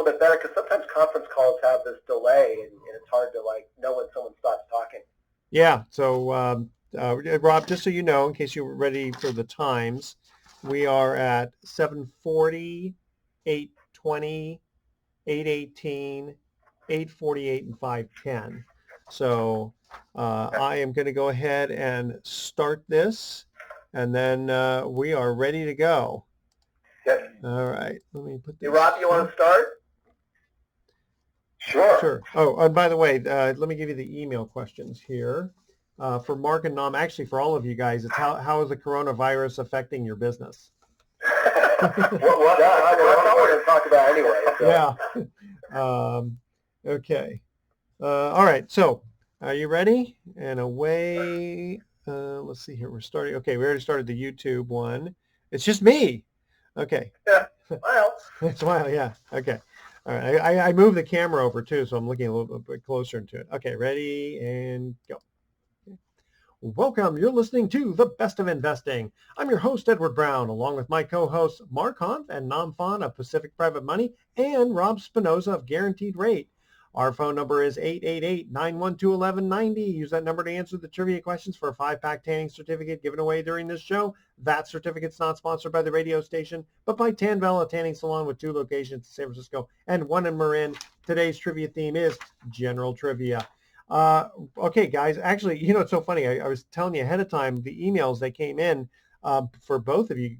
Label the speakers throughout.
Speaker 1: little bit better? Because sometimes conference calls have this delay, and it's hard to know when someone stops talking.
Speaker 2: Yeah. So, Rob, just so you know, in case you're ready for the times, we are at 7:40, 8:20, 8:18, 8:48, and 5:10. So I am going to go ahead and start this, and then we are ready to go.
Speaker 1: Yep.
Speaker 2: All right. Let me put this.
Speaker 1: Hey, Rob, you want to start?
Speaker 2: Sure. Oh, and by the way, let me give you the email questions here. For Mark and Nam, actually for all of you guys, it's how is the coronavirus affecting your business?
Speaker 1: That's all we're going to talk about anyway. So.
Speaker 2: Yeah. Okay. All right. So are you ready? And away. Let's see here. We're starting. Okay. We already started the YouTube one. It's just me. Okay.
Speaker 1: Yeah. Smile.
Speaker 2: Smile. Yeah. Okay. All right. I moved the camera over too, so I'm looking a little bit closer into it. Okay. Ready and go. Welcome. You're listening to The Best of Investing. I'm your host, Edward Brown, along with my co-hosts Mark Hanf and Nam Phan of Pacific Private Money and Rob Spinoza of Guaranteed Rate. Our phone number is 888-912-1190. Use that number to answer the trivia questions for a 5-pack tanning certificate given away during this show. That certificate's not sponsored by the radio station, but by Tanvella Tanning Salon with 2 locations in San Francisco and 1 in Marin. Today's trivia theme is general trivia. Okay, guys, actually, it's so funny. I was telling you ahead of time, the emails that came in for both of you,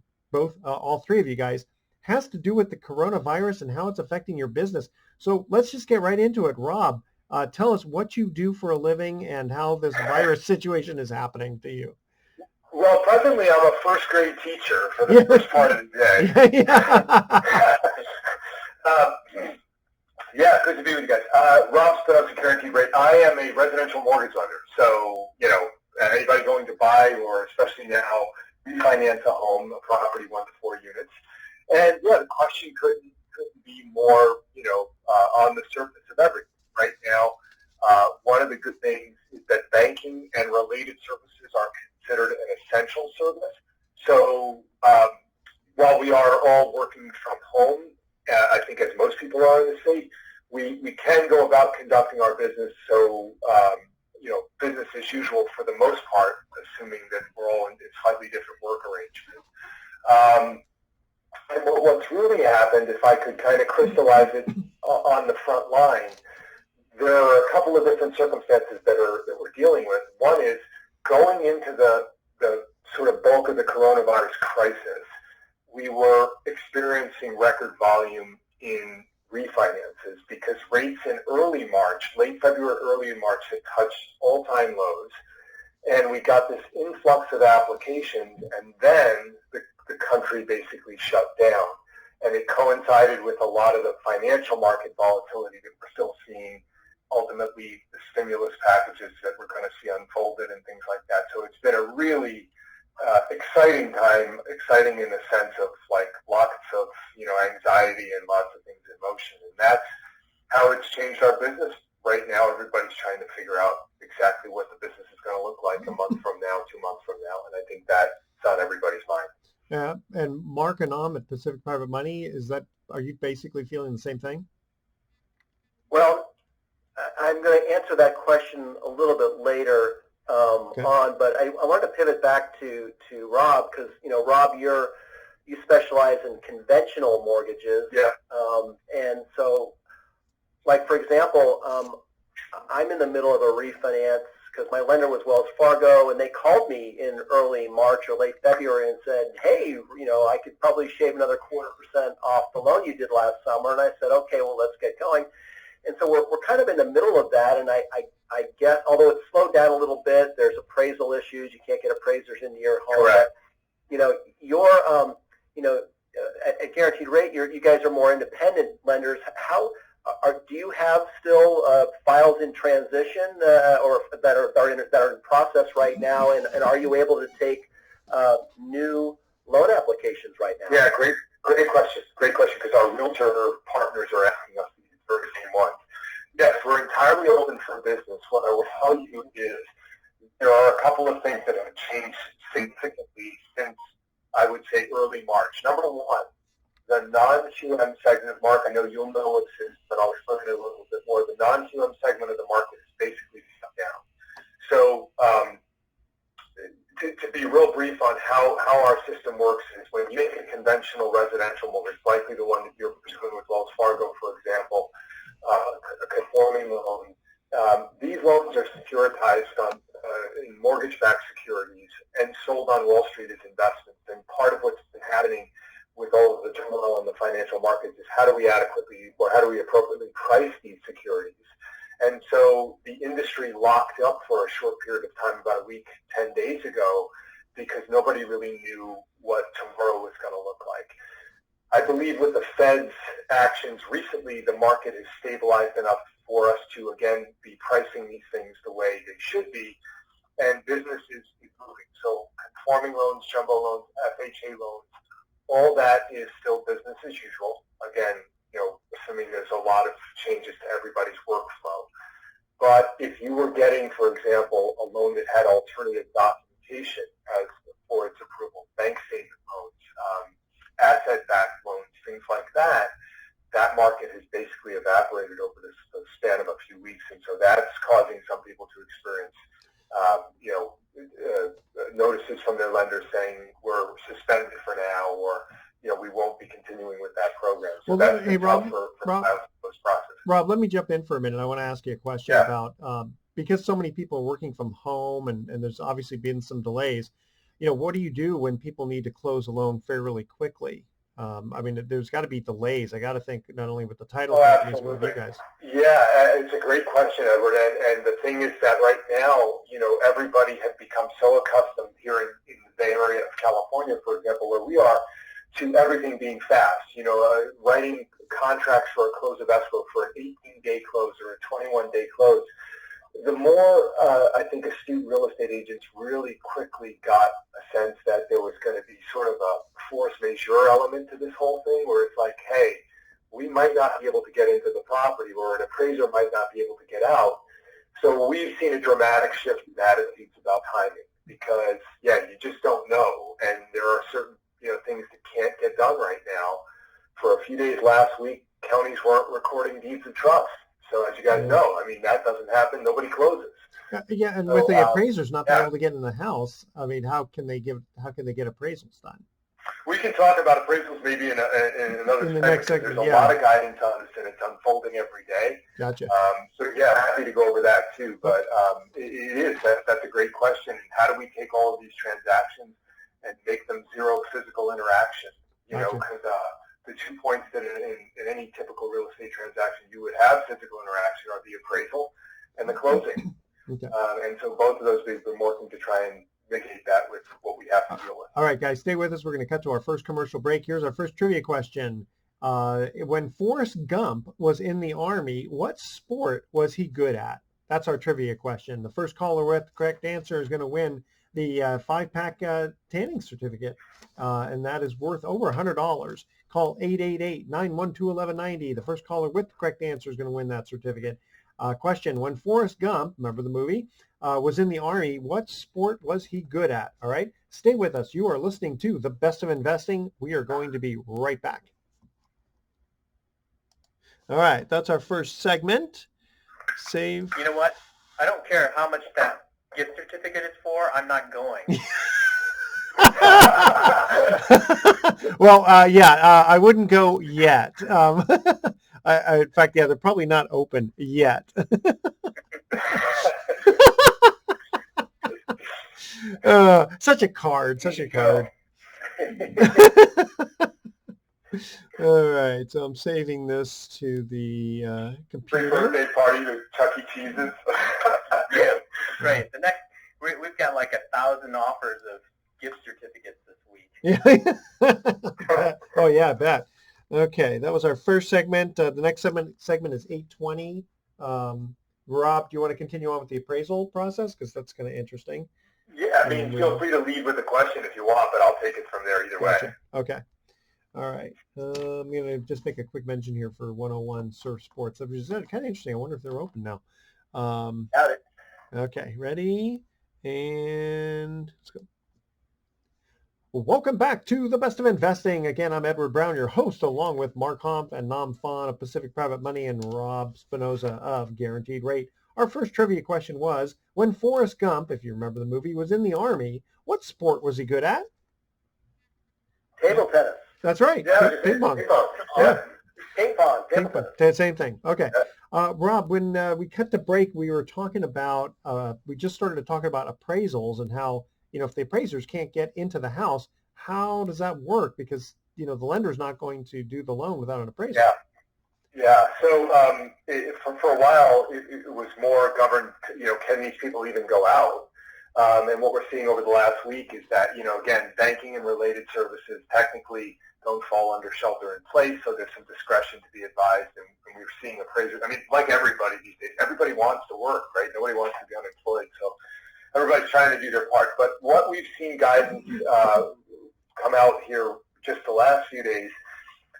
Speaker 2: all 3 of you guys, has to do with the coronavirus and how it's affecting your business. So let's just get right into it. Rob, tell us what you do for a living and how this virus situation is happening to you.
Speaker 3: Well, presently I'm a first grade teacher for the first part of the day. Yeah, good to be with you guys. Rob Spinoza, Guaranteed Rate. I am a residential mortgage lender. So, anybody going to buy or especially now refinance a home, a property 1 to 4 units. And yeah, the question couldn't be more, on the surface of everything. Right now, one of the good things is that banking and related services are considered an essential service. So while we are all working from home, I think as most people are in the state, we can go about conducting our business. So, business as usual for the most part, assuming that we're all in slightly different work arrangements. And what's really happened, if I could kind of crystallize it on the front line, there are a couple of different circumstances that we're dealing with. One is going into the sort of bulk of the coronavirus crisis, we were experiencing record volume in refinances because rates in early March, late February, early March, had touched all-time lows. And we got this influx of applications, and then the country basically shut down. And it coincided with a lot of the financial market volatility that we're still seeing, ultimately the stimulus packages that we're going to see unfolded and things like that. So it's been a really exciting time, exciting in the sense of lots of, anxiety and lots of things in motion. And that's how it's changed our business. Right now, everybody's trying to figure out exactly what the business is going to look like a month from now, 2 months from now. And I think that's on everybody's mind.
Speaker 2: Yeah. And Mark and Nam at Pacific Private Money, are you basically feeling the same thing?
Speaker 1: Well, I'm going to answer that question a little bit later on, but I wanted to pivot back to Rob because, Rob, you specialize in conventional mortgages.
Speaker 3: Yeah.
Speaker 1: And so, for example, I'm in the middle of a refinance because my lender was Wells Fargo, and they called me in early March or late February and said, hey, I could probably shave another 0.25% off the loan you did last summer. And I said, okay, well, let's get going. And so we're kind of in the middle of that, and I guess, although it's slowed down a little bit, there's appraisal issues. You can't get appraisers into your home.
Speaker 3: Correct.
Speaker 1: At Guaranteed Rate, you guys are more independent lenders. Do you have still files in transition or that are in process right now, and are you able to take new loan applications right now?
Speaker 3: Yeah, great question. Great question, because our realtor partners are asking us these very same ones. Yes, we're entirely open for business. What I will tell you is there are a couple of things that have changed significantly since, I would say, early March. Number one, the non-QM segment, Mark, I know you'll know what this is, but I'll explain it a little bit more. The non-QM segment of the market is basically shut down. So to be real brief on how our system works is when you make a conventional residential mortgage, likely the one that you're pursuing with Wells Fargo, for example, a conforming loan, these loans are securitized in mortgage-backed securities and sold on Wall Street as investments. And part of what's been happening with all of the turmoil in the financial markets is how do we adequately or how do we appropriately price these securities? And so the industry locked up for a short period of time, about a week, 10 days ago, because nobody really knew what tomorrow was going to look like. I believe with the Fed's actions recently, the market has stabilized enough for us to, again, be pricing these things the way they should be, and business is moving. So conforming loans, jumbo loans, FHA loans, all that is still business as usual. Again, assuming there's a lot of changes to everybody's workflow. But if you were getting, for example, a loan that had alternative documentation as for its approval, bank statement loans, asset-backed loans, things like that, that market has basically evaporated over the span of a few weeks, and so that's causing some people to experience, notices from their lenders saying we're suspended for now, or we won't be continuing with that program. So
Speaker 2: well,
Speaker 3: that's
Speaker 2: hey, Rob,
Speaker 3: process.
Speaker 2: Rob, let me jump in for a minute. I want to ask you a question about because so many people are working from home, and there's obviously been some delays. What do you do when people need to close a loan fairly quickly? I mean, there's got to be delays. I got to think not only with the title companies, but with you guys.
Speaker 3: Yeah, it's a great question, Edward. And the thing is that right now, everybody has become so accustomed here in the Bay Area of California, for example, where we are, to everything being fast. Writing contracts for a close of escrow for an 18-day close or a 21-day close. The more, I think, astute real estate agents really quickly got a sense that there was going to be sort of a force majeure element to this whole thing, where it's like, hey, we might not be able to get into the property, or an appraiser might not be able to get out. So we've seen a dramatic shift in attitudes about timing because, you just don't know. And there are certain, things that can't get done right now. For a few days last week, counties weren't recording deeds of trust. So as you guys know, I mean, that doesn't happen. Nobody closes.
Speaker 2: Yeah, and with the appraisers not being able to get in the house, I mean, how can they get appraisals done?
Speaker 3: We can talk about appraisals maybe in another
Speaker 2: next
Speaker 3: segment. There's a lot of guidance on this, and it's unfolding every day.
Speaker 2: Gotcha.
Speaker 3: Happy to go over that too. But it is. That's a great question. And how do we take all of these transactions and make them zero physical interaction? Because the 2 points that in any typical real estate transaction you would have physical interaction are the appraisal and the closing.
Speaker 2: Okay.
Speaker 3: And so both of those we've been working to try and mitigate that with what we have to deal with.
Speaker 2: All right, guys, stay with us. We're going to cut to our first commercial break. Here's our first trivia question. When Forrest Gump was in the Army, what sport was he good at? That's our trivia question. The first caller with the correct answer is going to win the 5-pack tanning certificate, and that is worth over $100. Call 888-912-1190. The first caller with the correct answer is going to win that certificate. Question, when Forrest Gump, remember the movie, was in the Army, what sport was he good at? All right, stay with us. You are listening to The Best of Investing. We are going to be right back. All right, that's our first segment. Save.
Speaker 1: You know what? I don't care how much that gift certificate is for. I'm not going.
Speaker 2: Well, I wouldn't go yet. In fact, they're probably not open yet. Such a card. All right, so I'm saving this to the computer.
Speaker 3: Birthday party with Chuck E. Cheese's.
Speaker 1: Yeah, great. The next, we've got like 1,000 offers of gift certificates this week.
Speaker 2: Yeah. Oh yeah, I bet. Okay, that was our first segment. The next segment is 8:20. Rob, do you want to continue on with the appraisal process? Because that's kind of interesting.
Speaker 3: Yeah, I mean, feel free to lead with the question if you want, but I'll take it from there either way.
Speaker 2: Okay. All right. I'm going to just make a quick mention here for 101 Surf Sports, which is kind of interesting. I wonder if they're open now.
Speaker 1: Got it.
Speaker 2: Okay, ready? And let's go. Welcome back to the Best of Investing. Again, I'm Edward Brown, your host, along with Mark Humph and Nam Phan of Pacific Private Money and Rob Spinoza of Guaranteed Rate. Our first trivia question was, when Forrest Gump, if you remember the movie, was in the Army, what sport was he good at?
Speaker 1: Table tennis.
Speaker 2: That's right.
Speaker 3: Yeah,
Speaker 2: Ping pong.
Speaker 3: Yeah.
Speaker 1: Ping pong.
Speaker 2: Ping pong. Same thing. Okay. Rob, when we cut to break, we were talking about, we just started to talk about appraisals and how, if the appraisers can't get into the house, how does that work? Because, the lender's not going to do the loan without an appraisal.
Speaker 3: Yeah. So for a while, it was more governed, can these people even go out? And what we're seeing over the last week is that, again, banking and related services technically don't fall under shelter in place, so there's some discretion to be advised. And we're seeing appraisers. I mean, like everybody these days, everybody wants to work, right? Nobody wants to be unemployed. So everybody's trying to do their part. But what we've seen guidance come out here just the last few days,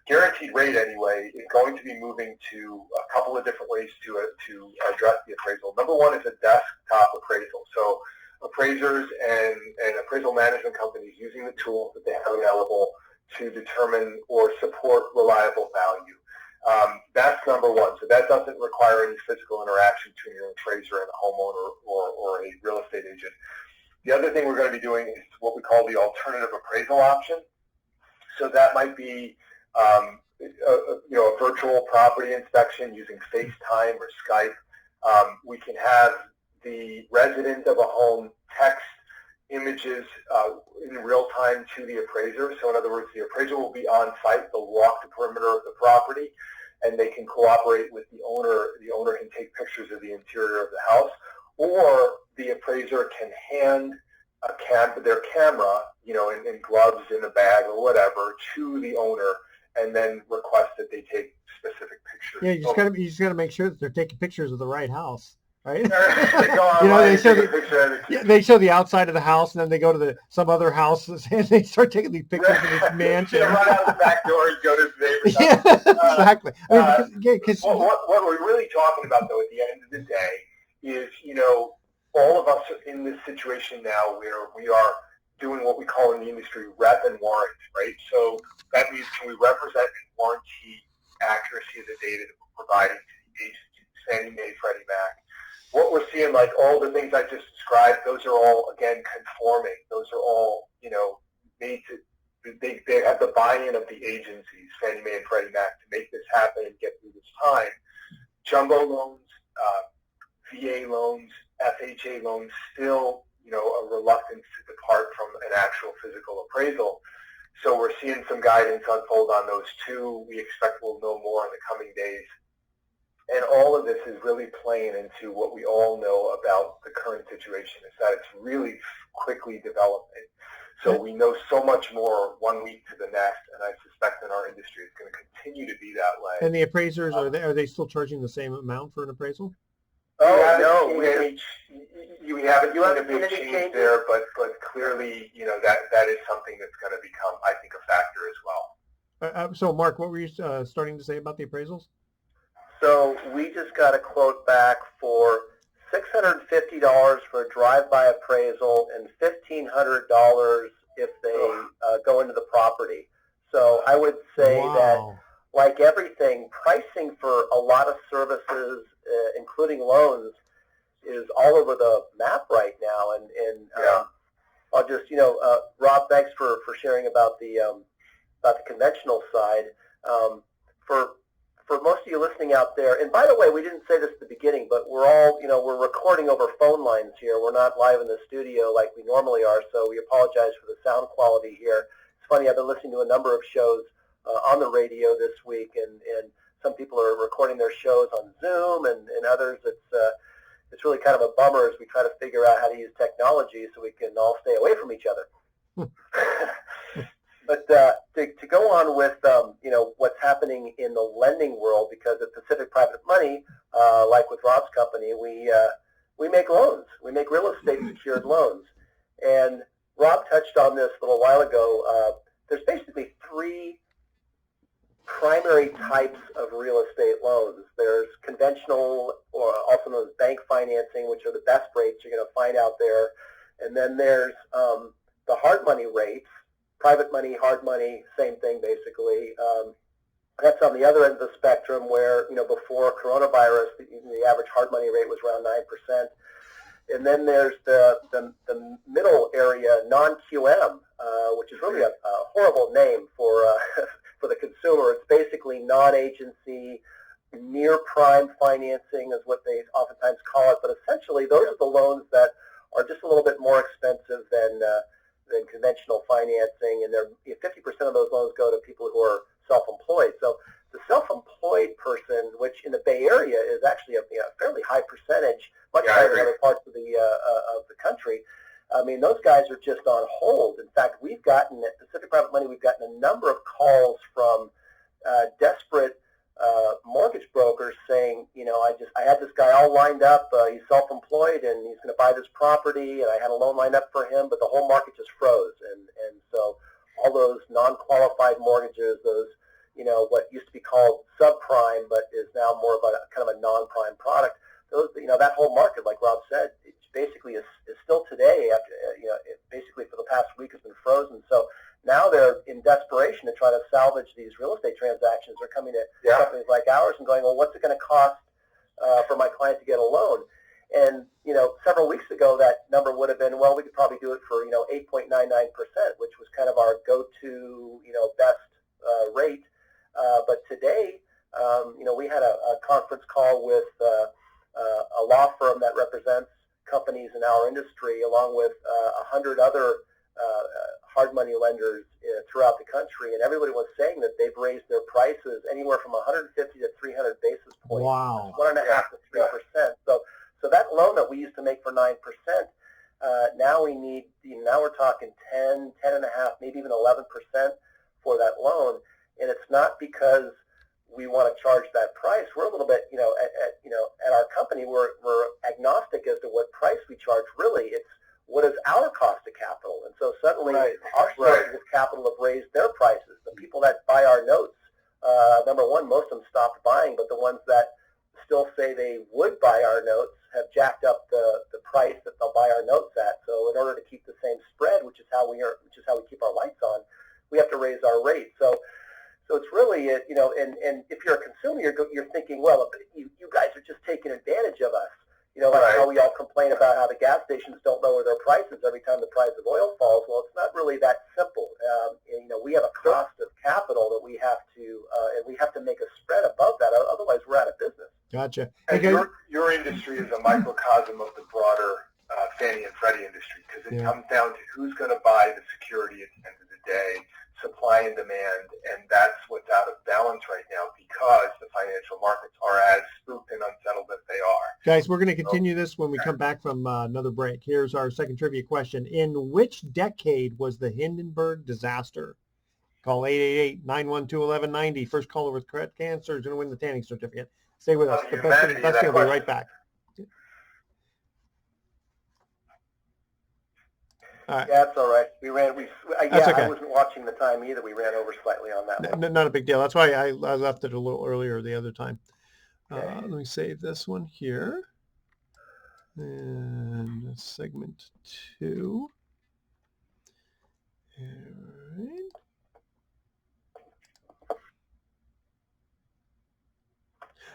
Speaker 3: Guaranteed Rate anyway, is going to be moving to a couple of different ways to address the appraisal. Number one is a desktop appraisal. So appraisers and appraisal management companies using the tools that they have available to determine or support reliable value. That's number one. So that doesn't require any physical interaction between an appraiser and a homeowner or a real estate agent. The other thing we're going to be doing is what we call the alternative appraisal option. So that might be a virtual property inspection using FaceTime or Skype. We can have the resident of a home text images in real time to the appraiser. So in other words, the appraiser will be on site. They'll walk the perimeter of the property, and they can cooperate with the owner. The owner can take pictures of the interior of the house, or the appraiser can hand their camera, in gloves, in a bag, or whatever, to the owner, and then request that they take specific pictures.
Speaker 2: Yeah, you just got to make sure that they're taking pictures of the right house. Right? They show the outside of the house, and then they go to some other house, and they start taking these pictures of this mansion.
Speaker 3: Run out the back door and go to his neighbor's house.
Speaker 2: Yeah, exactly.
Speaker 3: What we're really talking about, though, at the end of the day, is all of us are in this situation now where we are doing what we call in the industry rep and warrant, right? So that means, can we represent and warranty accuracy of the data that we're providing to the agencies, Fannie Mae, Freddie Mac? What we're seeing, like all the things I just described, those are all, again, conforming. Those are all, made to, they have the buy-in of the agencies, Fannie Mae and Freddie Mac, to make this happen and get through this time. Jumbo loans, VA loans, FHA loans, still, a reluctance to depart from an actual physical appraisal. So we're seeing some guidance unfold on those too. We expect we'll know more in the coming days. And all of this is really playing into what we all know about the current situation, is that it's really quickly developing. So we know so much more 1 week to the next, and I suspect in our industry it's going to continue to be that way.
Speaker 2: And the appraisers, are they still charging the same amount for an appraisal?
Speaker 3: Oh, no, we haven't seen a big change there, but clearly, that is something that's going to become, I think, a factor as well.
Speaker 2: So, Mark, what were you starting to say about the appraisals?
Speaker 1: So we just got a quote back for $650 for a drive-by appraisal and $1,500 if they go into the property. So I would say that, like everything, pricing for a lot of services, including loans, is all over the map right now. And I'll just, Rob, thanks for sharing about the conventional side. For most of you listening out there, and by the way, we didn't say this at the beginning, but we're all, we're recording over phone lines here. We're not live in the studio like we normally are, so we apologize for the sound quality here. It's funny, I've been listening to a number of shows on the radio this week, and some people are recording their shows on Zoom, and others, it's really kind of a bummer as we try to figure out how to use technology so we can all stay away from each other. But to go on with, what's happening in the lending world, because at Pacific Private Money, like with Rob's company, we make loans. We make real estate secured loans. And Rob touched on this a little while ago. There's basically three primary types of real estate loans. There's conventional, or also known as bank financing, which are the best rates you're going to find out there. And then there's the hard money rates, private money, hard money, same thing basically. That's on the other end of the spectrum where, before coronavirus, the average hard money rate was around 9%. And then there's the middle area, non-QM, which is really a horrible name for for the consumer. It's basically non-agency, near prime financing is what they oftentimes call it. But essentially, those are the loans that are just a little bit more expensive than conventional financing, and 50% of those loans go to people who are self-employed. So the self-employed person, which in the Bay Area is actually a fairly high percentage, much higher than other parts of the country. I mean, those guys are just on hold. In fact, we've gotten at Pacific Private Money, we've gotten a number of calls from desperate mortgage brokers saying, I had this guy all lined up. He's self-employed and he's going to buy this property, and I had a loan lined up for him, but the whole market just froze. And so all those non-qualified mortgages, those, what used to be called subprime, but is now more of a kind of a non-prime product. Those, that whole market, like Rob said, it basically is still today. After, basically for the past week has been frozen. So now they're in desperation to try to salvage these real estate transactions. They're coming to companies like ours and going, well, what's it going to cost for my client to get a loan? And, several weeks ago, that number would have been, well, we could probably do it for, 8.99%, which was kind of our go-to, best rate. But today, we had a conference call with a law firm that represents companies in our industry, along with 100 other hard money lenders throughout the country, and everybody was saying that they've raised their prices anywhere from 150 to 300 basis points.
Speaker 2: Wow.
Speaker 1: 1.5 to 3%. So that loan that we used to make for 9%, now we need, now we're talking 10, 10.5, maybe even 11% for that loan, and it's not because we want to charge that price. We're a little bit, at our company, we're agnostic as to what price we charge. Really, it's what is our cost of capital. And so suddenly our sources of capital have raised their prices. The people that buy our notes, number one, most of them stopped buying, but the ones that still say they would buy our notes have jacked up the price that they'll buy our notes at. So in order to keep the same spread, which is how we keep our lights on, we have to raise our rate. So it's really, and if you're a consumer, you're thinking, well, you guys are just taking advantage of us. Like how we all complain about how the gas stations don't lower their prices every time the price of oil falls. Well, it's not really that simple. We have a cost of capital that we have to, and we have to make a spread above that. Otherwise, we're out of business.
Speaker 2: Gotcha.
Speaker 3: And your industry is a microcosm of the broader Fannie and Freddie industry, because it comes down to who's going to buy the security at the end of the day, supply and demand, and that's what's out of balance right now because the financial markets are as spooked and unsettled as they are.
Speaker 2: Guys, we're going to continue this when we come back from another break. Here's our second trivia question. In which decade was the Hindenburg disaster? Call 888-912-1190. First caller with correct answer is going to win the tanning certificate. Stay with us. The best will be right back. All right.
Speaker 1: Yeah, that's all right.
Speaker 2: That's okay.
Speaker 1: I wasn't watching the time either. We ran over slightly on that one.
Speaker 2: Not a big deal. That's why I left it a little earlier the other time. Let me save this one here. And segment 2. All right.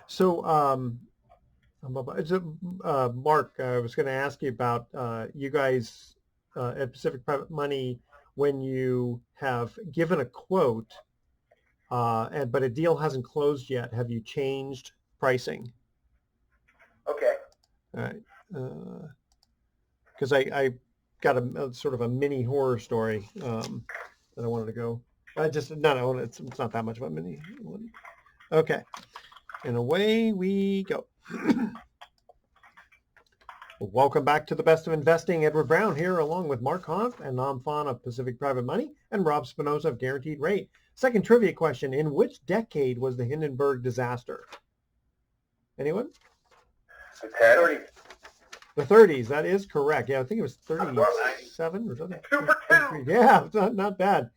Speaker 2: So, Mark, I was going to ask you about you guys at Pacific Private Money, when you have given a quote, but a deal hasn't closed yet, have you changed pricing?
Speaker 1: Okay.
Speaker 2: All right. Because I got a sort of a mini horror story that I wanted to go. It's not that much of a mini one. Okay. And away we go. Welcome back to the Best of Investing. Edward Brown here, along with Mark Hanf and Nam Phan of Pacific Private Money and Rob Spinoza of Guaranteed Rate. Second trivia question. In which decade was the Hindenburg disaster? Anyone?
Speaker 3: The 30s.
Speaker 2: The 30s. That is correct. Yeah, I think it was 37 or something.
Speaker 3: 2 for 2.
Speaker 2: Yeah, not bad.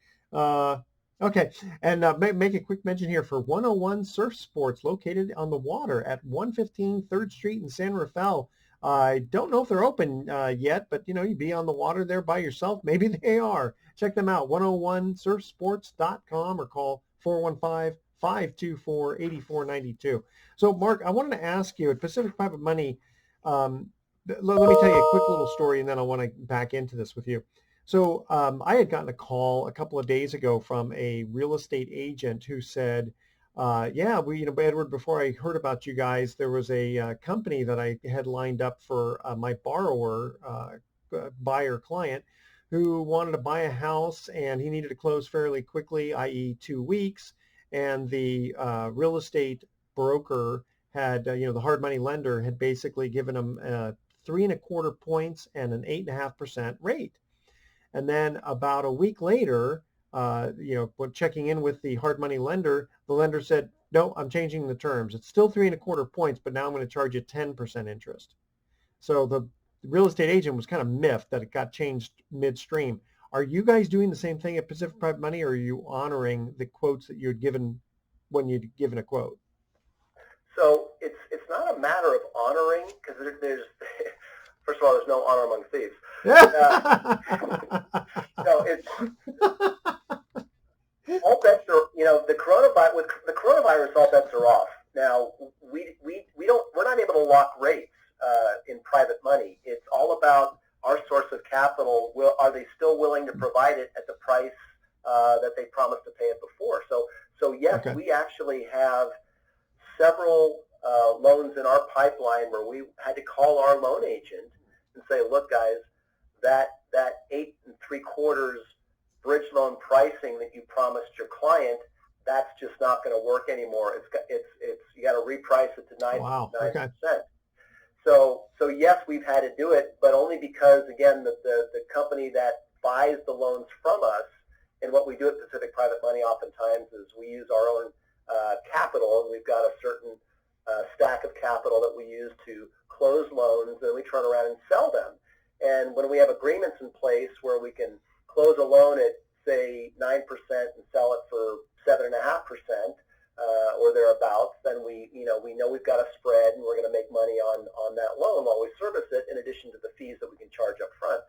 Speaker 2: Okay, and make a quick mention here for 101 Surf Sports, located on the water at 115 3rd Street in San Rafael. I don't know if they're open yet, but you'd be on the water there by yourself. Maybe they are. Check them out, 101surfsports.com, or call 415-524-8492. So, Mark, I wanted to ask you, at Pacific Private Money, let me tell you a quick little story, and then I want to back into this with you. So I had gotten a call a couple of days ago from a real estate agent who said, yeah, Edward, before I heard about you guys, there was a company that I had lined up for my buyer client, who wanted to buy a house, and he needed to close fairly quickly, i.e. 2 weeks. And the real estate broker had, the hard money lender had basically given him 3.25 points and an 8.5% rate. And then about a week later, when checking in with the hard money lender, the lender said, no, I'm changing the terms. It's still 3.25 points, but now I'm going to charge you 10% interest. So the real estate agent was kind of miffed that it got changed midstream. Are you guys doing the same thing at Pacific Private Money, or are you honoring the quotes that you had given when you'd given a quote?
Speaker 1: So it's not a matter of honoring, because there's first of all, there's no honor among thieves. No, it's all bets are, with the coronavirus, all bets are off. Now we're not able to lock rates in private money. It's all about our source of capital. Are they still willing to provide it at the price that they promised to pay it before? So yes, okay. We actually have several loans in our pipeline where we had to call our loan agent and say, look, guys, that 8 3/4 bridge loan pricing that you promised your client, that's just not going to work anymore. It's you got to reprice it to 9%. Wow. Okay. So yes, we've had to do it, but only because, again, the company that buys the loans from us, and what we do at Pacific Private Money oftentimes is we use our own capital, and we've got a certain stack of capital that we use to close loans, and we turn around and sell them. And when we have agreements in place where we can close a loan at, say, 9% and sell it for 7.5%, or thereabouts, then we know we've got a spread, and we're going to make money on that loan while we service it, in addition to the fees that we can charge up front.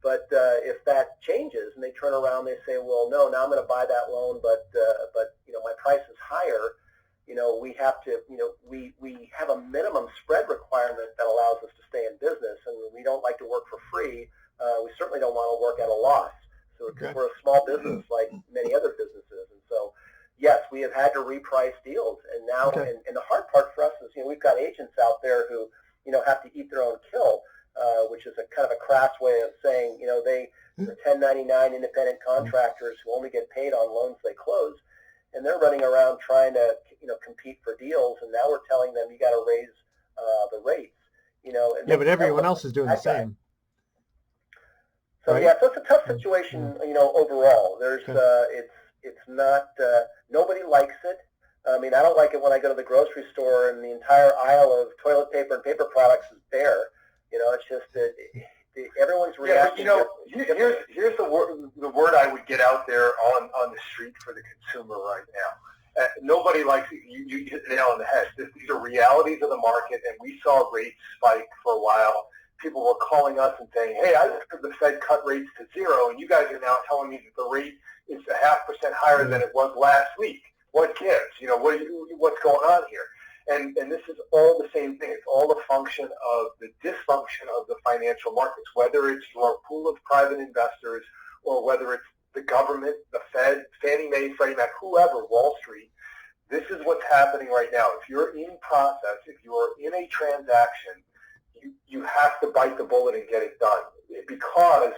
Speaker 1: But if that changes and they turn around, they say, well, no, now I'm going to buy that loan, but my price is higher. We have to, we have a minimum spread requirement that allows us to stay in business, and we don't like to work for free. We certainly don't want to work at a loss. So okay. We're a small business like many other businesses, and so yes, we have had to reprice deals. And now, okay. and the hard part for us is, we've got agents out there who, have to eat their own kill, which is a kind of a crass way of saying, they're 1099 independent contractors who only get paid on loans they close, and they're running around trying to, compete for deals. And now we're telling them you got to raise the rates, And
Speaker 2: but everyone else is doing the same.
Speaker 1: So right? Yeah, so it's a tough situation, overall. There's, it's not, nobody likes it. I mean, I don't like it when I go to the grocery store and the entire aisle of toilet paper and paper products is bare. It's just that everyone's reacting.
Speaker 3: Yeah, but here's the word I would get out there on the street for the consumer right now. Nobody likes it. You hit the nail on the head. These are realities of the market, and we saw rates spike for a while. People were calling us and saying, hey, I heard the Fed cut rates to 0, and you guys are now telling me that the rate is 0.5% higher than it was last week. What gives? What's going on here? And this is all the same thing. It's all a function of the dysfunction of the financial markets, whether it's your pool of private investors or whether it's the government, the Fed, Fannie Mae, Freddie Mac, whoever, Wall Street. This is what's happening right now. If you're in process, if you're in a transaction, you have to bite the bullet and get it done, because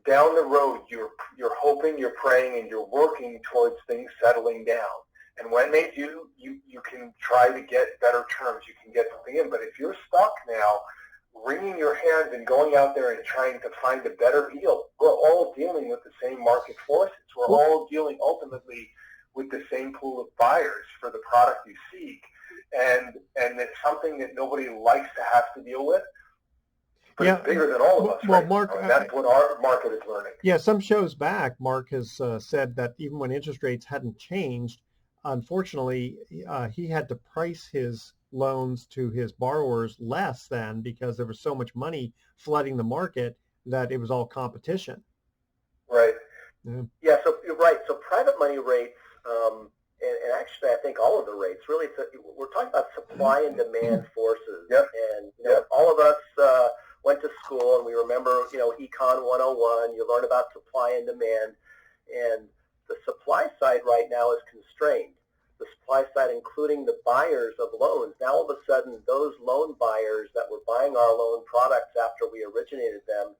Speaker 3: down the road you're hoping, you're praying, and you're working towards things settling down. And when they do, you can try to get better terms. You can get something in. But if you're stuck now, wringing your hands and going out there and trying to find a better deal, we're all dealing with the same market forces. We're all dealing ultimately with the same pool of buyers for the product you seek. And it's something that nobody likes to have to deal with. But it's bigger than all of us.
Speaker 2: Well,
Speaker 3: right?
Speaker 2: Mark,
Speaker 3: that's what our market is learning.
Speaker 2: Yeah, some shows back, Mark has said that even when interest rates hadn't changed, unfortunately, he had to price his loans to his borrowers less than because there was so much money flooding the market that it was all competition.
Speaker 3: Right.
Speaker 1: Yeah, so you're right. So private money rates, and actually I think all of the rates, really, we're talking about supply and demand forces.
Speaker 3: Yep.
Speaker 1: And all of us went to school and we remember, Econ 101, you learn about supply and demand. And the supply side right now is constrained. The supply side, including the buyers of loans. Now all of a sudden, those loan buyers that were buying our loan products after we originated them,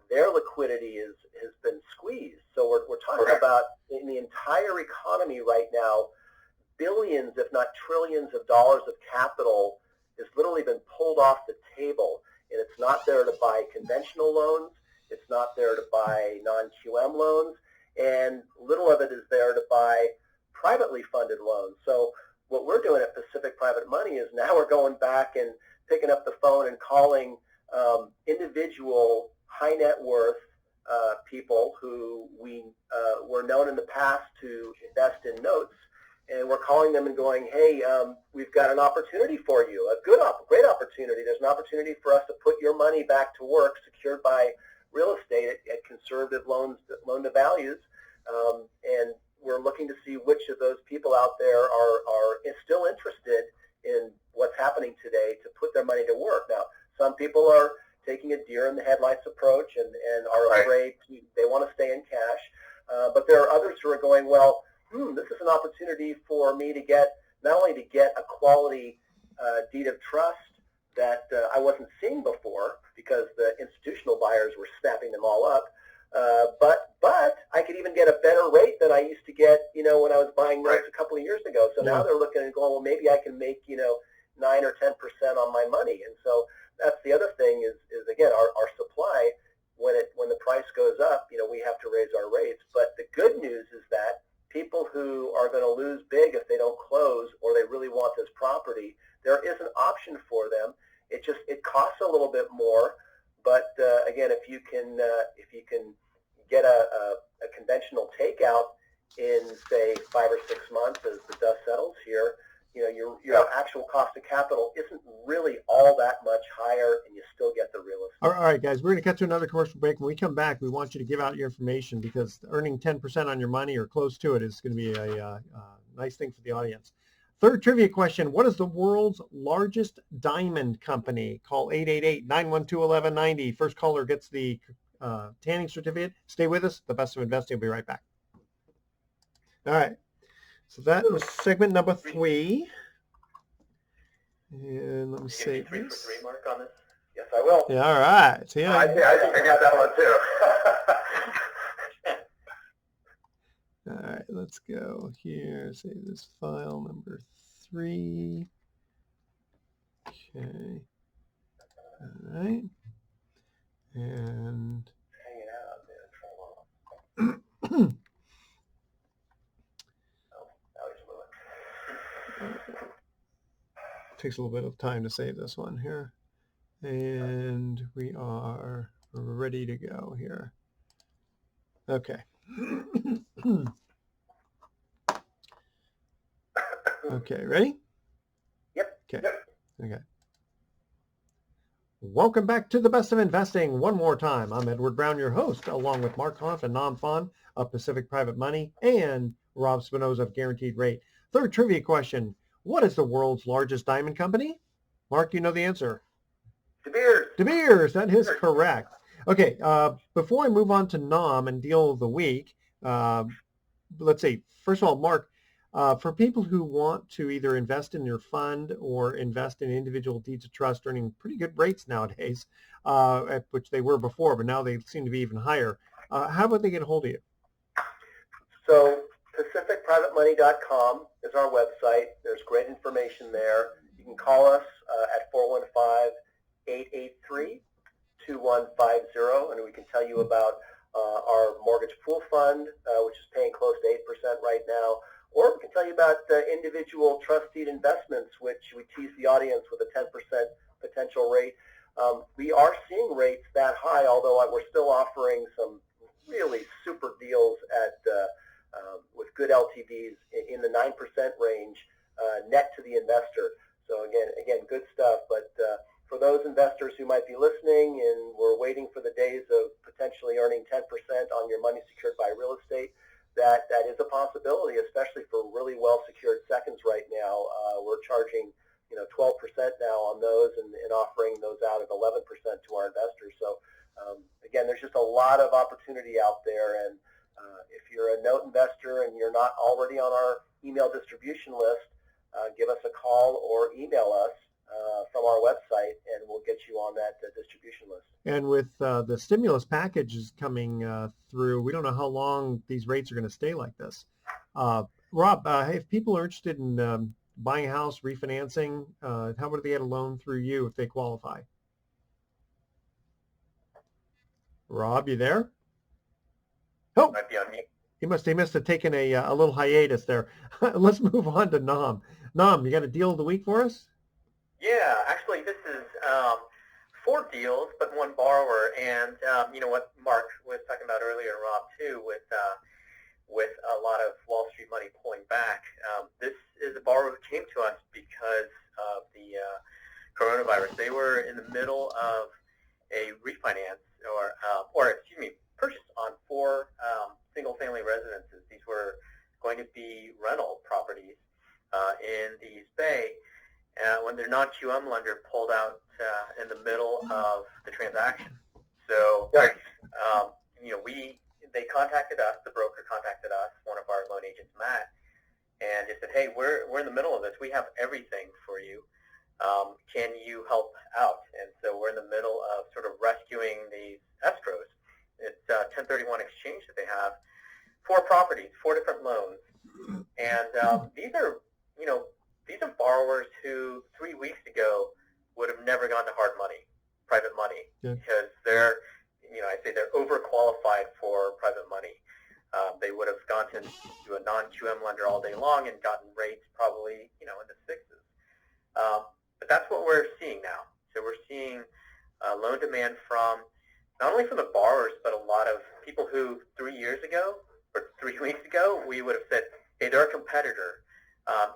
Speaker 1: their liquidity has been squeezed. So we're talking about, in the entire economy right now, billions, if not trillions of dollars of capital has literally been pulled off the table. And it's not there to buy conventional loans. It's not there to buy non-QM loans. And little of it is there to buy privately funded loans. So what we're doing at Pacific Private Money is now we're going back and picking up the phone and calling individual high net worth people who we were known in the past to invest in notes, and we're calling them and going, hey, we've got an opportunity for you, great opportunity. There's an opportunity for us to put your money back to work secured by real estate at conservative loan to values, and we're looking to see which of those people out there are still interested in what's happening today to put their money to work. Now, some people are taking a deer in the headlights approach and are afraid they want to stay in cash. But there are others who are going, well, this is an opportunity for me to get, not only to get a quality deed of trust that I wasn't seeing before because the institutional buyers were snapping them all up, but I could even get a better rate than I used to get, when I was buying notes a couple of years ago. So now they're looking and going, well, maybe I can make, 9 or 10% on my money. And so that's the other thing is again, our supply, when the price goes up, we have to raise our rates. But the good news is that people who are going to lose big if they don't close or they really want this property, there is an option for them. It costs a little bit more, but again, if you can get a conventional takeout in say 5 or 6 months as the dust settles here, your actual cost of capital isn't really all that much higher, and you still get the real estate.
Speaker 2: All right, guys, we're going to cut to another commercial break. When we come back, we want you to give out your information because earning 10% on your money or close to it is going to be a nice thing for the audience. Third trivia question, what is the world's largest diamond company? Call 888-912-1190. First caller gets the tanning certificate. Stay with us. The Best of Investing will be right back. All right. So that was segment number 3. And let me save
Speaker 1: 3
Speaker 2: this.
Speaker 1: for 3 mark on this? Yes, I will.
Speaker 2: Yeah, all right. So,
Speaker 3: I think I got that one too.
Speaker 2: all right, let's go here. Save this file number 3. Okay. All right. And
Speaker 1: Hanging out there.
Speaker 2: takes a little bit of time to save this one here. And we are ready to go here. Okay. Okay, ready?
Speaker 1: Yep.
Speaker 2: Okay. Okay. Welcome back to the Best of Investing one more time. I'm Edward Brown, your host, along with Mark Hanf and Nam Phan of Pacific Private Money and Rob Spinoza of Guaranteed Rate. Third trivia question. What is the world's largest diamond company? Mark, you know the answer.
Speaker 1: De Beers.
Speaker 2: De Beers, that is correct. Okay, before I move on to Nam and deal of the week, let's see. First of all, Mark, for people who want to either invest in your fund or invest in individual deeds of trust earning pretty good rates nowadays, at which they were before, but now they seem to be even higher, how would they get a hold of you?
Speaker 1: So PacificPrivateMoney.com is our website. There's great information there. You can call us at 415-883-2150, and we can tell you about our mortgage pool fund, which is paying close to 8% right now. Or we can tell you about individual trust deed investments, which we tease the audience with a 10% potential rate. We are seeing rates that high, although we're still offering some really super deals at with good LTVs in the 9% range net to the investor. So again, good stuff. But for those investors who might be listening and we're waiting for the days of potentially earning 10% on your money secured by real estate, that is a possibility, especially for really well secured seconds right now. We're charging 12% now on those and offering those out at 11% to our investors. So again, there's just a lot of opportunity out there. And if you're a note investor and you're not already on our email distribution list, give us a call or email us from our website, and we'll get you on that distribution list.
Speaker 2: And with the stimulus packages coming through, we don't know how long these rates are going to stay like this. Rob, if people are interested in buying a house, refinancing, how would they get a loan through you if they qualify? Rob, you there? Oh,
Speaker 1: Might be on mute.
Speaker 2: he must have taken a little hiatus there. Let's move on to Nam. Nam, you got a deal of the week for us?
Speaker 4: Yeah, actually, this is 4 deals, but 1 borrower. And you know what Mark was talking about earlier, Rob, too, with a lot of Wall Street money pulling back. This is a borrower who came to us because of the coronavirus. They were in the middle of a refinance or excuse me, purchase on 4 single-family residences. These were going to be rental properties in the East Bay. When their non-QM lender pulled out in the middle of the transaction. So, they contacted us, the broker contacted us, one of our loan agents, Matt, and just said, hey, we're in the middle of this. We have everything for you. Can you help out? And so we're in the middle of sort of rescuing these escrows. It's a 1031 exchange that they have. 4 properties, 4 different loans. And these are borrowers who 3 weeks ago would have never gone to hard money, private money, because they're overqualified for private money. They would have gone to a non-QM lender all day long and gotten rates probably, in the 6s. But that's what we're seeing now. So we're seeing loan demand from, not only from the borrowers, but a lot of people who 3 years ago or 3 weeks ago, we would have said, hey, they're a competitor.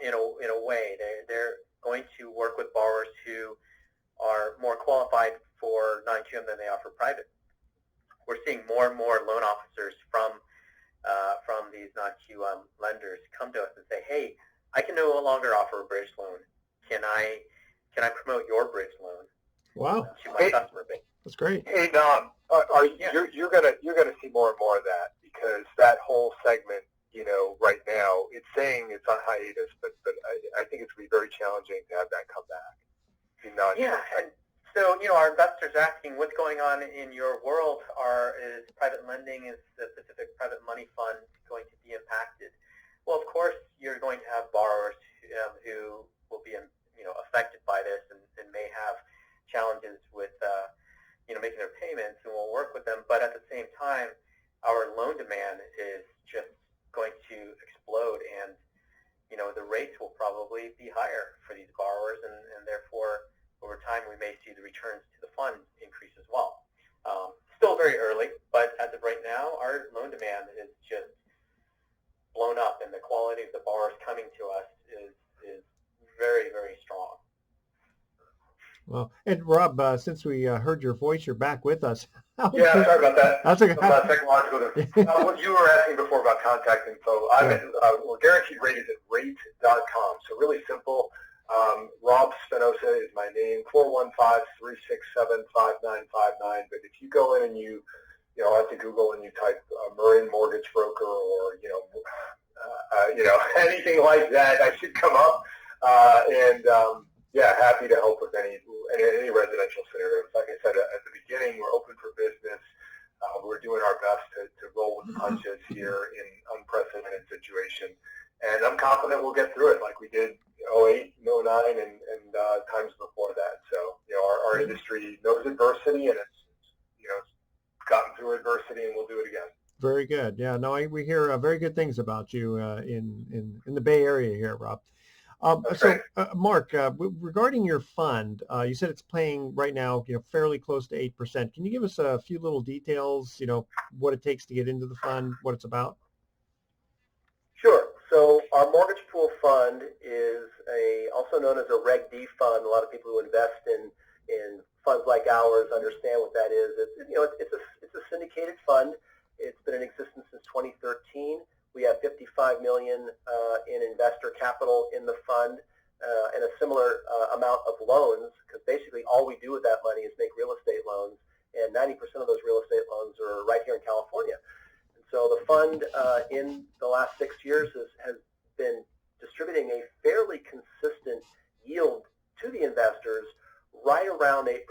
Speaker 4: In a way, they're going to work with borrowers who are more qualified for non-QM than they are for private. We're seeing more and more loan officers from these non-QM lenders come to us and say, "Hey, I can no longer offer a bridge loan. Can I promote your bridge loan
Speaker 2: Wow,
Speaker 4: to my customer base?"
Speaker 2: that's great.
Speaker 3: Hey, Dom, you're gonna see more and more of that, because that whole segment, right now, it's saying it's on hiatus, but I think it's going to be very challenging to have that come back.
Speaker 4: Yeah, and so, our investors asking what's going on in your world. Is private lending, is the Pacific Private Money Fund going to be impacted? Well, of course, you're going to have borrowers who will be, affected by this and may have challenges with, making their payments, and we'll work with them. But at the same time, our loan demand is just going to explode, and the rates will probably be higher for these borrowers, and therefore over time we may see the returns to the fund increase as well. Still very early, but as of right now, our loan demand is just blown up, and the quality of the borrowers coming to us is very, very strong.
Speaker 2: Well, and Rob, since we heard your voice, you're back with us.
Speaker 3: Yeah, sorry about that.
Speaker 2: That's okay.
Speaker 3: About technological. What you were asking before about contact info, we're guaranteed rate is at rate.com. So really simple. Rob Spinoza is my name, 415-367-5959. But if you go in and you have to Google and you type Marin Mortgage Broker or, anything like that, I should come up. Happy to help with any residential scenarios. Like I said at the beginning, we're open for business. We're doing our best to roll with the punches here in unprecedented situation. And I'm confident we'll get through it like we did 08, 09, and times before that. So, our industry knows adversity, and it's gotten through adversity, and we'll do it again.
Speaker 2: Very good. Yeah, no, we hear very good things about you in the Bay Area here, Rob. Mark, regarding your fund, you said it's paying right now, fairly close to 8%. Can you give us a few little details, what it takes to get into the fund, what it's about?
Speaker 1: Sure. So our mortgage pool fund is also known as a Reg D fund. A lot of people who invest in funds like ours understand what that is. It's a syndicated fund. It's been in existence since 2013. We have $55 million in investor capital in the fund and a similar amount of loans, because basically all we do with that money is make real estate loans, and 90% of those real estate loans are right here in California. And so the fund in the last 6 years has been distributing a fairly consistent yield to the investors, right around 8%,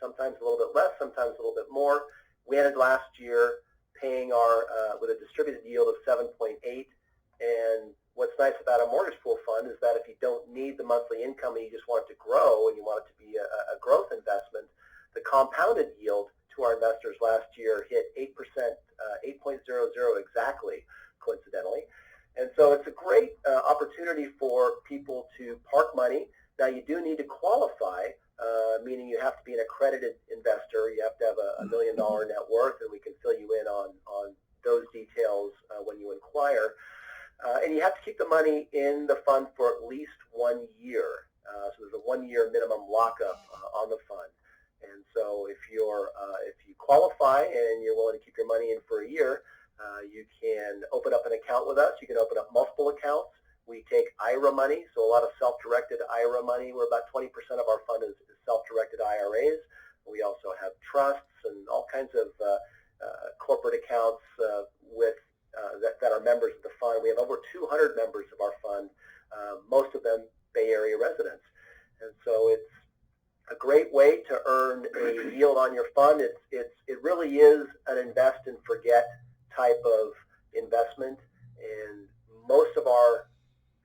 Speaker 1: sometimes a little bit less, sometimes a little bit more. We ended last year paying with a distributed yield of 7.8, and what's nice about a mortgage pool fund is that if you don't need the monthly income and you just want it to grow and you want it to be a growth investment, the compounded yield to our investors last year hit 8%, 8.00 exactly, coincidentally. And so it's a great opportunity for people to park money. Now, you do need to qualify, meaning you have to be an accredited investor. You have to have a $1 million net worth, and we can fill you in on those details when you inquire. And you have to keep the money in the fund for at least 1 year. So there's a 1-year minimum lockup on the fund. And so if you qualify and you're willing to keep your money in for a year, you can open up an account with us. You can open up multiple accounts. We take IRA money, so a lot of self-directed IRA money. We're about 20% of our fund is self-directed IRAs. We also have trusts and all kinds of corporate accounts that are members of the fund. We have over 200 members of our fund, most of them Bay Area residents. And so it's a great way to earn a yield on your fund. It really is an invest and forget type of investment, and most of our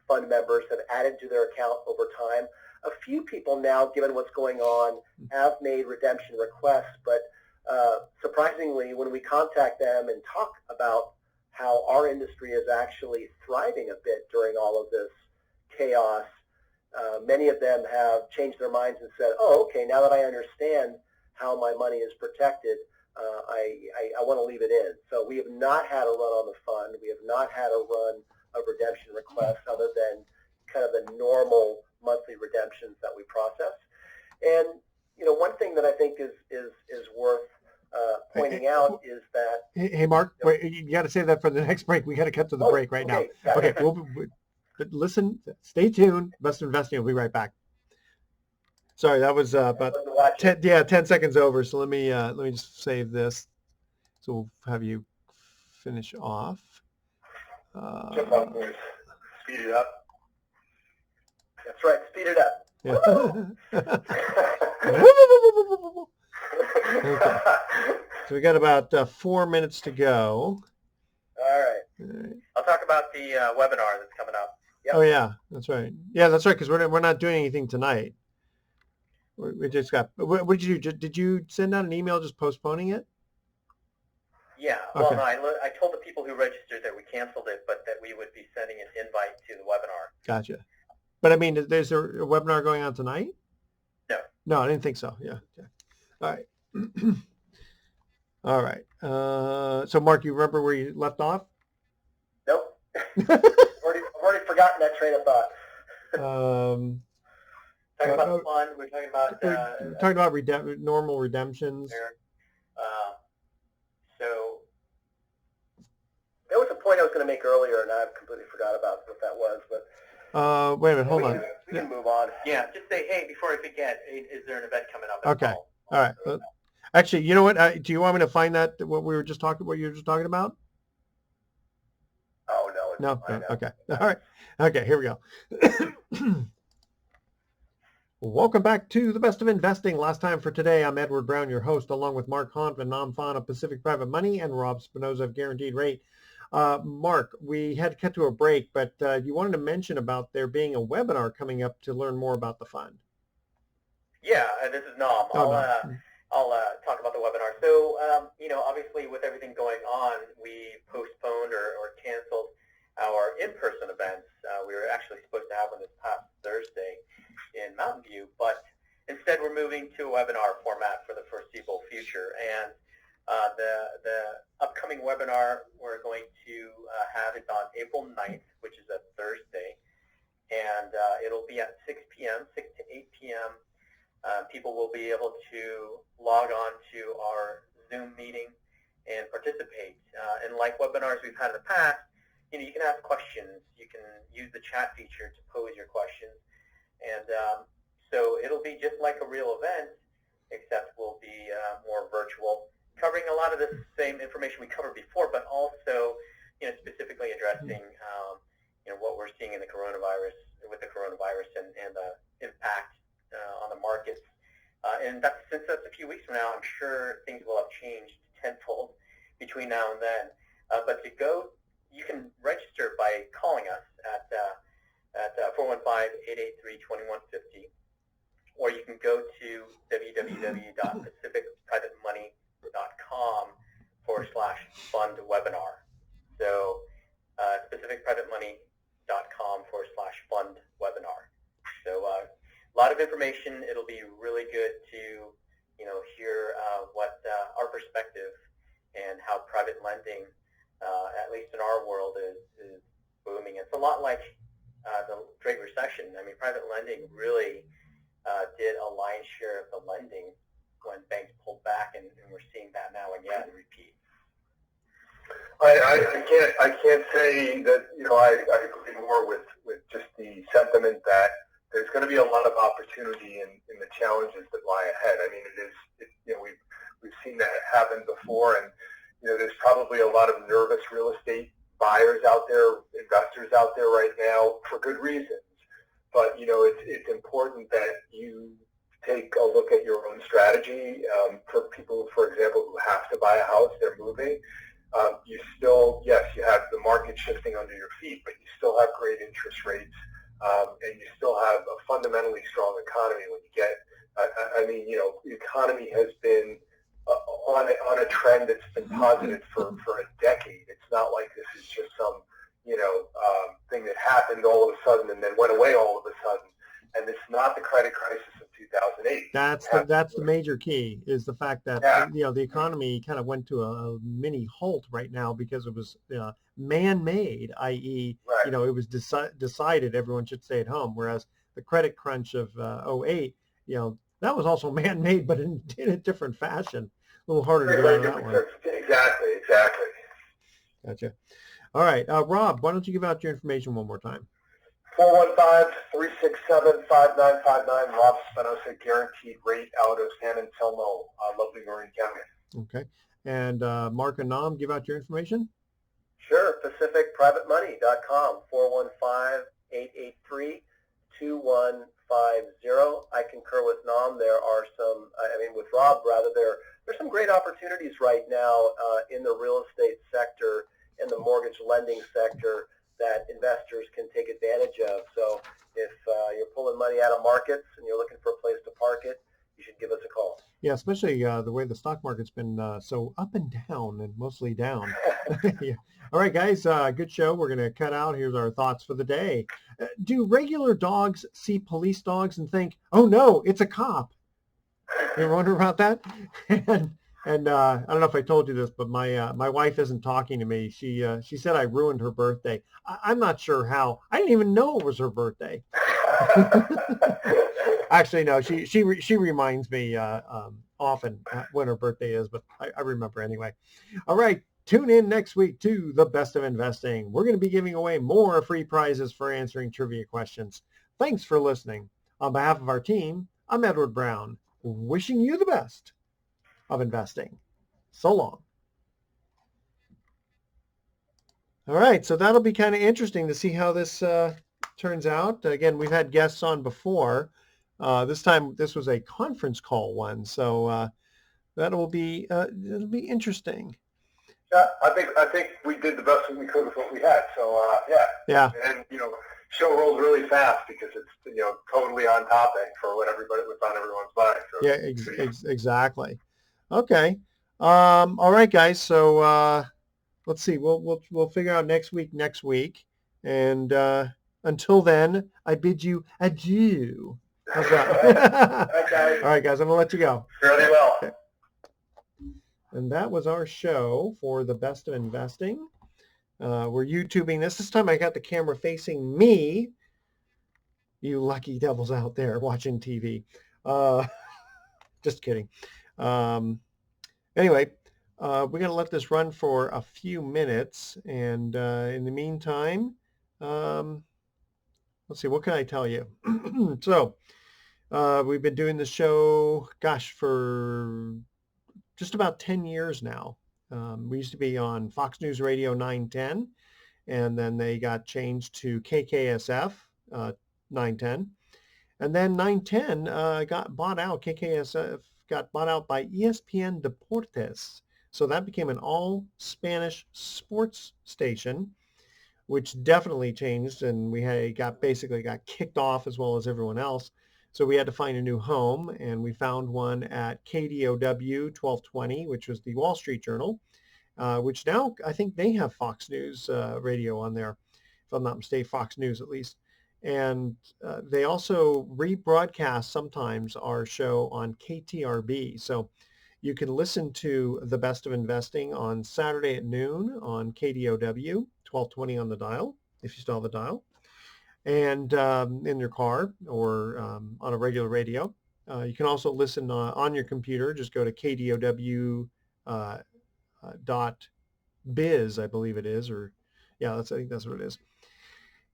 Speaker 1: fund members have added to their account over time. A few people now, given what's going on, have made redemption requests, but surprisingly, when we contact them and talk about how our industry is actually thriving a bit during all of this chaos, many of them have changed their minds and said, oh, okay, now that I understand how my money is protected, I want to leave it in. So we have not had a run on the fund. We have not had a run of redemption requests other than kind of the normal monthly redemptions that we process. And, one thing that I think is worth pointing out is that...
Speaker 2: Hey, Mark, wait, you got to say that for the next break. We got to cut to the break right now. Okay, listen, stay tuned. Best Investing will be right back. Sorry, that was about 10 seconds over. So let me just save this. So we'll have you finish off.
Speaker 3: Speed it up.
Speaker 1: That's right, speed it up.
Speaker 2: Yeah. Okay. So we got about 4 minutes to go.
Speaker 1: All right.
Speaker 4: I'll talk about the webinar that's coming up.
Speaker 1: Yep.
Speaker 2: Oh yeah, that's right. Yeah, that's right. Because we're not doing anything tonight. We just got. What did you do? Did you send out an email just postponing it?
Speaker 4: Yeah. Well,
Speaker 2: Okay.
Speaker 4: no, I told the people who registered that we canceled it, but that we would be sending an invite to the webinar.
Speaker 2: Gotcha. But I mean, there's a webinar going on tonight?
Speaker 4: No.
Speaker 2: No, I didn't think so. Yeah. Okay. All right. All right. So Mark, you remember where you left off?
Speaker 1: Nope. I've already forgotten that train of thought.
Speaker 4: Talking about the fund, we're talking about...
Speaker 2: we're talking about normal redemptions.
Speaker 4: So...
Speaker 1: There was a point I was going to make earlier, and I've completely forgot about what that was. But
Speaker 2: wait a minute, hold on.
Speaker 1: We can move on.
Speaker 4: Yeah, just say, hey, before I forget, is there an event coming up?
Speaker 2: Okay. All right. Actually, you know what? Do you want me to find that what you were just talking about?
Speaker 1: Oh no.
Speaker 2: No. Okay. All right. Okay. Here we go. Welcome back to the Best of Investing. Last time for today, I'm Edward Brown, your host, along with Mark Hunt and Nam Phan of Pacific Private Money and Rob Spinoza of Guaranteed Rate. Mark, we had to cut to a break, but you wanted to mention about there being a webinar coming up to learn more about the fund.
Speaker 4: Yeah, this is Nam. I'll talk about the webinar. So, obviously with everything going on, we postponed or canceled our in-person events. We were actually supposed to have one this past Thursday in Mountain View, but instead we're moving to a webinar format for the foreseeable future. And the upcoming webinar we're going to have is on April 9th, which is a Thursday. and it'll be at 6 p.m., 6 to 8 p.m. People will be able to log on to our Zoom meeting and participate. And like webinars we've had in the past, you can ask questions. You can use the chat feature to pose your questions. And so it'll be just like a real event, except we'll be more virtual, covering a lot of the same information we covered before, but also, specifically addressing, what we're seeing in the coronavirus, with the coronavirus and the impact on the markets. And since that's a few weeks from now, I'm sure things will have changed tenfold between now and then. But you can register by calling us at 415-883-2150, or you can go to www.pacificprivatemoney.com/fund-webinar. So pacificprivatemoney.com/fund-webinar. So a lot of information. It'll be really good to hear what our perspective and how private lending, at least in our world, is booming. It's a lot like the Great Recession. I mean, private lending really did a lion's share of the lending when banks pulled back, and we're seeing that now again repeat.
Speaker 3: I can't say that I agree more with just the sentiment that there's going to be a lot of opportunity in the challenges that lie ahead. I mean, we've seen that happen before, and there's probably a lot of nervous real estate buyers out there, investors out there right now for good reasons. But it's important that you take a look at your own strategy. For people, for example, who have to buy a house, they're moving. You still, yes, you have the market shifting under your feet, but you still have great interest rates, and you still have a fundamentally strong economy when you get. The economy has been on a trend that's been positive for a decade. It's not like this is just some thing that happened all of a sudden and then went away all of a sudden. And it's not the credit crisis of 2008.
Speaker 2: That's the major key, is the fact that the economy kind of went to a mini halt right now because it was man-made, i.e.,
Speaker 3: right.
Speaker 2: It was decided everyone should stay at home, whereas the credit crunch of 2008, that was also man-made, but in a different fashion. A little harder to get out of that one.
Speaker 3: Exactly.
Speaker 2: Gotcha. All right, Rob, why don't you give out your information one more time?
Speaker 3: 415-367-5959, Rob Spinoza, guaranteed rate out of San Anselmo, lovely Marin County.
Speaker 2: Okay. And Mark and Nam, give out your information?
Speaker 1: Sure, pacificprivatemoney.com, 415-883-2150. I concur with Nam. With Rob, rather, there's some great opportunities right now in the real estate sector and the mortgage lending sector that investors can take advantage of. So if you're pulling money out of markets and you're looking for a place to park it, you should give us a call.
Speaker 2: Yeah, especially the way the stock market's been so up and down, and mostly down. Yeah. All right, guys, good show. We're going to cut out. Here's our thoughts for the day. Do regular dogs see police dogs and think, oh, no, it's a cop? You ever wonder about that? And I don't know if I told you this, but my wife isn't talking to me. She said I ruined her birthday. I'm not sure how. I didn't even know it was her birthday. Actually, no. She reminds me often when her birthday is, but I remember anyway. All right. Tune in next week to The Best of Investing. We're going to be giving away more free prizes for answering trivia questions. Thanks for listening. On behalf of our team, I'm Edward Brown, wishing you the best of investing. So long. All right, so that'll be kind of interesting to see how this turns out. Again, we've had guests on before. This time, this was a conference call one, so it'll be interesting.
Speaker 3: Yeah, I think we did the best we could with what we had. So
Speaker 2: yeah.
Speaker 3: And show rolls really fast because it's totally on topic for what's on everyone's mind. So
Speaker 2: yeah, exactly. Okay. All right, guys. So let's see. We'll figure out next week. And until then, I bid you adieu. How's that?
Speaker 3: Okay.
Speaker 2: All right, guys. I'm gonna let you go.
Speaker 3: Really well.
Speaker 2: Okay. And that was our show for The Best of Investing. We're YouTubing this. This time I got the camera facing me. you lucky devils out there watching TV. Just kidding. Anyway, we're going to let this run for a few minutes. And in the meantime, let's see, what can I tell you? So we've been doing the show, gosh, for just about 10 years now. We used to be on Fox News Radio 910, and then they got changed to KKSF 910. And then 910 got bought out. KKSF got bought out by ESPN Deportes. So that became an all Spanish sports station, which definitely changed. And we got kicked off as well as everyone else. So we had to find a new home, and we found one at KDOW 1220, which was the Wall Street Journal, which now I think they have Fox News radio on there, if I'm not mistaken, Fox News at least. And they also rebroadcast sometimes our show on KTRB. So you can listen to The Best of Investing on Saturday at noon on KDOW, 1220 on the dial, if you still have the dial, and in your car or on a regular radio. You can also listen on your computer. Just go to KDOW .biz, I believe it is, or yeah, I think that's what it is.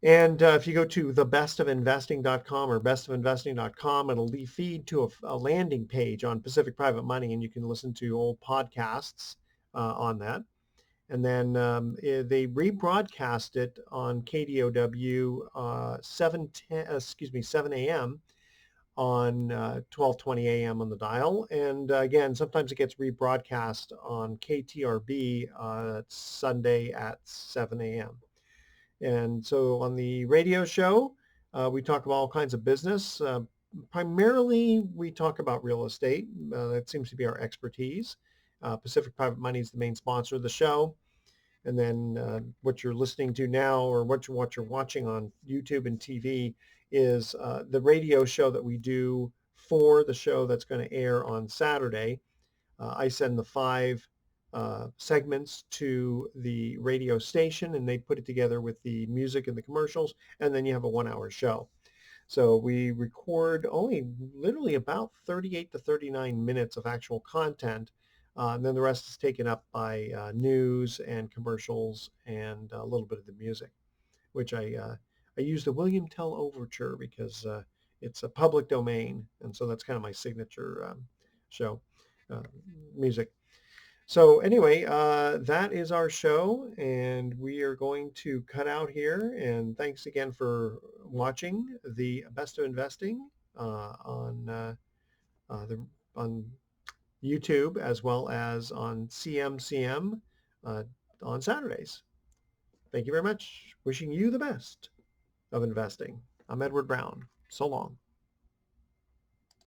Speaker 2: And if you go to thebestofinvesting.com or bestofinvesting.com, it'll feed to a landing page on Pacific Private Money, and you can listen to old podcasts on that. And then they rebroadcast it on KDOW 7 a.m. on 12:20 a.m. on the dial. And again, sometimes it gets rebroadcast on KTRB Sunday at 7 a.m. And so on the radio show, we talk about all kinds of business. Primarily, we talk about real estate. That seems to be our expertise. Pacific Private Money is the main sponsor of the show. And then what you're listening to now, or what you're watching on YouTube and TV, is the radio show that we do for the show that's going to air on Saturday. I send the 5 segments to the radio station, and they put it together with the music and the commercials, and then you have a 1-hour show. So we record only literally about 38 to 39 minutes of actual content, and then the rest is taken up by news and commercials and a little bit of the music, which I use the William Tell Overture because it's a public domain, and so that's kind of my signature show music. So anyway, that is our show, and we are going to cut out here. And thanks again for watching The Best of Investing on YouTube, as well as on CMCM on Saturdays. Thank you very much. Wishing you the best of investing. I'm Edward Brown. So long.